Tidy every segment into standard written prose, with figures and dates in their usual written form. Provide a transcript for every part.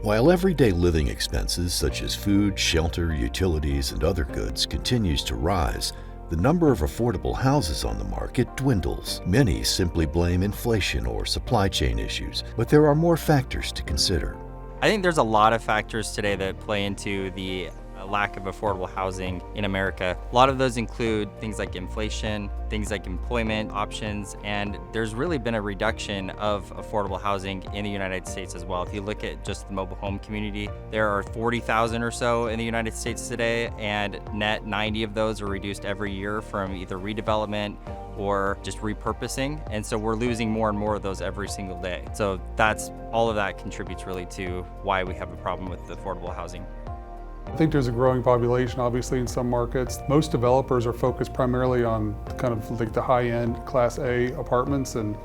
While everyday living expenses such as food, shelter, utilities, and other goods continues to rise, the number of affordable houses on the market dwindles. Many simply blame inflation or supply chain issues, but there are more factors to consider. I think there's a lot of factors today that play into the lack of affordable housing in America. A lot of those include things like inflation, things like employment options, and there's really been a reduction of affordable housing in the United States as well. If you look at just the mobile home community, there are 40,000 or so in the United States today, and net 90 of those are reduced every year from either redevelopment or just repurposing. And so we're losing more and more of those every single day. So all of that contributes really to why we have a problem with affordable housing. I think there's a growing population, obviously, in some markets. Most developers are focused primarily on kind of like the high-end Class A apartments and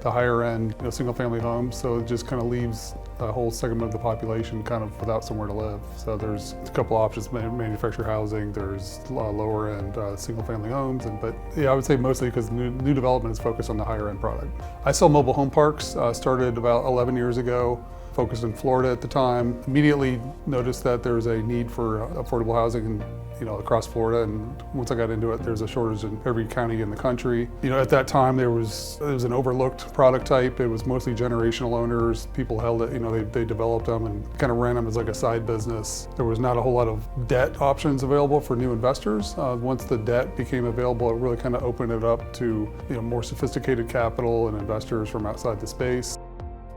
the higher-end single-family homes. So it just kind of leaves a whole segment of the population kind of without somewhere to live. So there's a couple options: manufactured housing. There's lower-end single-family homes, but yeah, I would say mostly because new development is focused on the higher-end product. I sell mobile home parks. Started about 11 years ago. Focused in Florida at the time. Immediately noticed that there was a need for affordable housing across Florida, and once I got into it, there's a shortage in every county in the country. At that time it was an overlooked product type. It was mostly generational owners. People held it, they developed them and kind of ran them as like a side business. There was not a whole lot of debt options available for new investors. Once the debt became available, it really kind of opened it up to more sophisticated capital and investors from outside the space.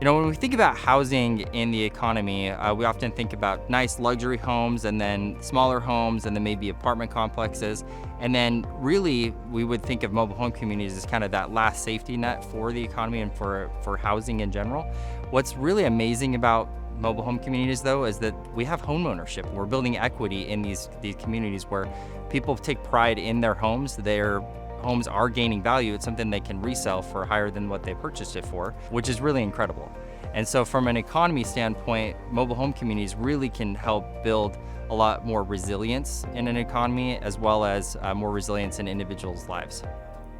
When we think about housing in the economy, we often think about nice luxury homes and then smaller homes and then maybe apartment complexes. And then really we would think of mobile home communities as kind of that last safety net for the economy and for housing in general. What's really amazing about mobile home communities though is that we have home ownership. We're building equity in these communities where people take pride in their homes. Their homes are gaining value. It's something they can resell for higher than what they purchased it for, which is really incredible. And so from an economy standpoint, mobile home communities really can help build a lot more resilience in an economy, as well as more resilience in individuals' lives.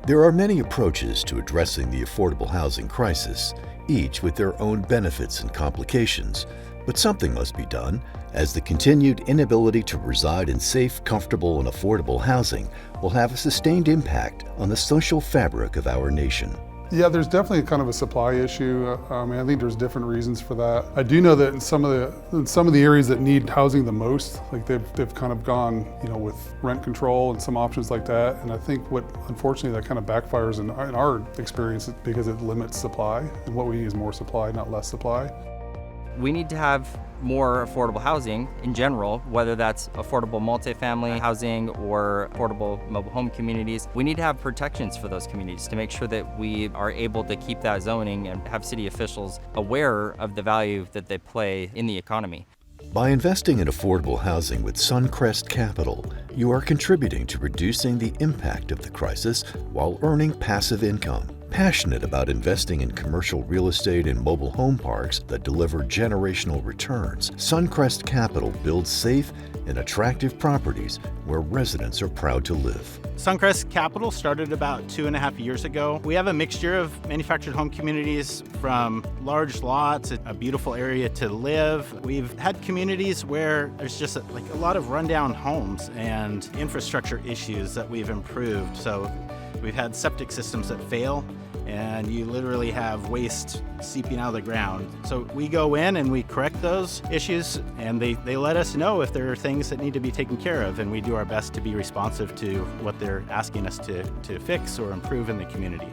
There are many approaches to addressing the affordable housing crisis, each with their own benefits and complications. But something must be done, as the continued inability to reside in safe, comfortable, and affordable housing will have a sustained impact on the social fabric of our nation. Yeah, there's definitely kind of a supply issue. I think there's different reasons for that. I do know that in some of the areas that need housing the most, like they've kind of gone, with rent control and some options like that. And I think unfortunately that kind of backfires in our experience because it limits supply, and what we need is more supply, not less supply. We need to have more affordable housing in general, whether that's affordable multifamily housing or affordable mobile home communities. We need to have protections for those communities to make sure that we are able to keep that zoning and have city officials aware of the value that they play in the economy. By investing in affordable housing with Suncrest Capital, you are contributing to reducing the impact of the crisis while earning passive income. Passionate about investing in commercial real estate and mobile home parks that deliver generational returns, Suncrest Capital builds safe and attractive properties where residents are proud to live. Suncrest Capital started about 2.5 years ago. We have a mixture of manufactured home communities, from large lots, a beautiful area to live. We've had communities where there's just a lot of rundown homes and infrastructure issues that we've improved. So we've had septic systems that fail, and you literally have waste seeping out of the ground. So we go in and we correct those issues, and they let us know if there are things that need to be taken care of, and we do our best to be responsive to what they're asking us to fix or improve in the community.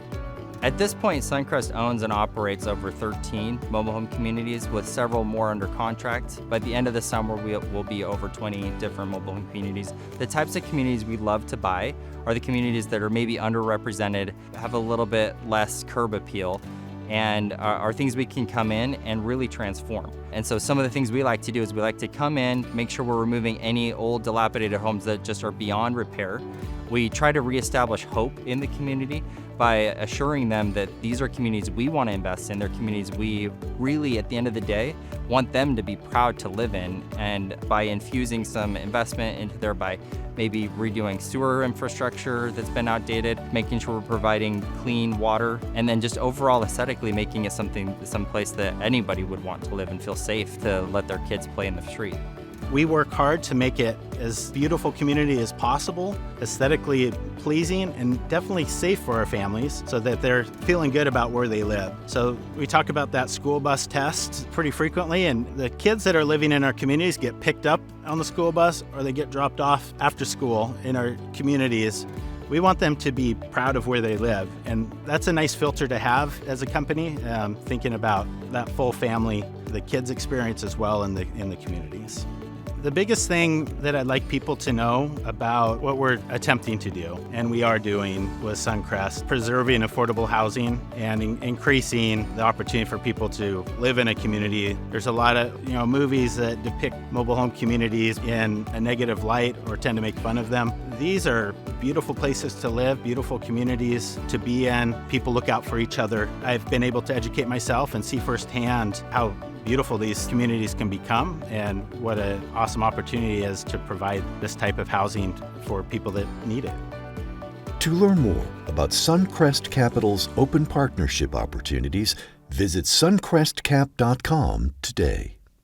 At this point, Suncrest owns and operates over 13 mobile home communities, with several more under contract. By the end of the summer, we'll be over 20 different mobile home communities. The types of communities we love to buy are the communities that are maybe underrepresented, have a little bit less curb appeal, and are things we can come in and really transform. And so some of the things we like to do is we like to come in, make sure we're removing any old dilapidated homes that just are beyond repair. We try to reestablish hope in the community by assuring them that these are communities we want to invest in. They're communities we really, at the end of the day, want them to be proud to live in. And by infusing some investment into there, by maybe redoing sewer infrastructure that's been outdated, making sure we're providing clean water, and then just overall aesthetically making it some place that anybody would want to live and feel safe to let their kids play in the street. We work hard to make it as beautiful community as possible, aesthetically pleasing, and definitely safe for our families so that they're feeling good about where they live. So we talk about that school bus test pretty frequently, and the kids that are living in our communities get picked up on the school bus or they get dropped off after school in our communities. We want them to be proud of where they live, and that's a nice filter to have as a company, thinking about that full family, the kids' experience as well in the communities. The biggest thing that I'd like people to know about what we're attempting to do, and we are doing with Suncrest, preserving affordable housing and increasing the opportunity for people to live in a community. There's a lot of movies that depict mobile home communities in a negative light or tend to make fun of them. These are beautiful places to live, beautiful communities to be in. People look out for each other. I've been able to educate myself and see firsthand how beautiful these communities can become and what an awesome opportunity is to provide this type of housing for people that need it. To learn more about Suncrest Capital's open partnership opportunities, visit suncrestcap.com today.